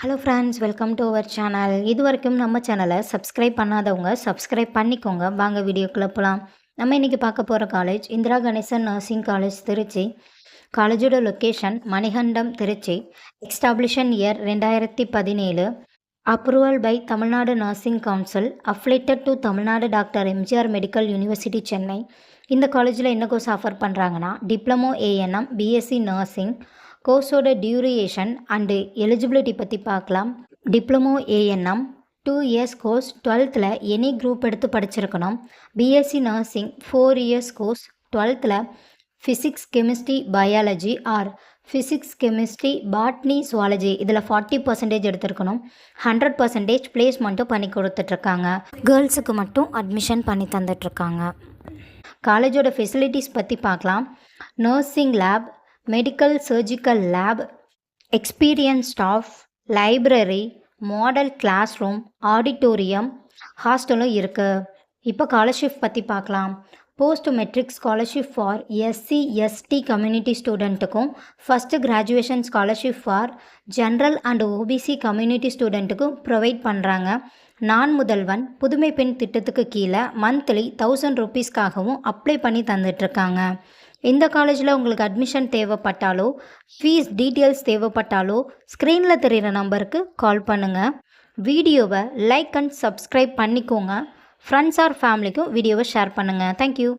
Hello friends, welcome to our channel. இது வரைக்கும் நம்ம சேனலை சப்ஸ்கிரைப் பண்ணாதவங்க சப்ஸ்கிரைப் பண்ணிக்கோங்க. வாங்க வீடியோக்குள்ள போகலாம். நம்ம இன்றைக்கி பார்க்க போகிற college Indira Ganesan nursing college Trichy. காலேஜோட location Manikandam Trichy. Establishment year 2017. Approval by Tamil Nadu nursing council. Affiliated to Tamil Nadu doctor MGR medical university Chennai. இந்த காலேஜில் என்ன கோர்ஸ் ஆஃபர் பண்ணுறாங்கன்னா டிப்ளமோ ஏஎன்எம், பிஎஸ்சி நர்சிங். கோர்ஸோட டியூரேஷன் அண்டு எலிஜிபிலிட்டி பற்றி பார்க்கலாம். Diploma ANM 2 years course, 12th any group எடுத்து படிச்சிருக்கணும். BSc nursing 4 years course, 12th physics, chemistry, biology or physics, chemistry, botany, zoology இதில் 40% எடுத்திருக்கணும். 100% பிளேஸ்மெண்ட்டும் பண்ணி கொடுத்துட்ருக்காங்க. கேர்ள்ஸுக்கு மட்டும் அட்மிஷன் பண்ணி தந்துட்டுருக்காங்க. காலேஜோட ஃபெசிலிட்டிஸ் பற்றி பார்க்கலாம். Nursing lab, medical surgical lab, experience staff, library, model class room, auditorium, ஹாஸ்டலும் இருக்குது. இப்போ ஸ்காலர்ஷிப் பற்றி பார்க்கலாம். Post matric scholarship for SC ST community ஸ்டூடெண்ட்டுக்கும், first graduation scholarship for general and OBC community ஸ்டூடெண்ட்டுக்கும் ப்ரொவைட் பண்ணுறாங்க. நான் முதல்வன் புதுமை பெண் திட்டத்துக்கு கீழே மந்த்லி 1000 ரூபீஸ்க்காகவும் அப்ளை பண்ணி தந்துட்டுருக்காங்க. இந்த காலேஜில் உங்களுக்கு அட்மிஷன் தேவைப்பட்டாலோ, ஃபீஸ் டீட்டெயில்ஸ் தேவைப்பட்டாலோ ஸ்க்ரீனில் தெரிகிற நம்பருக்கு கால் பண்ணுங்கள். வீடியோவை லைக் அண்ட் சப்ஸ்கிரைப் பண்ணிக்கோங்க. ஃப்ரெண்ட்ஸ் ஆர் ஃபேமிலிக்கும் வீடியோவை ஷேர் பண்ணுங்கள். தேங்க்யூ.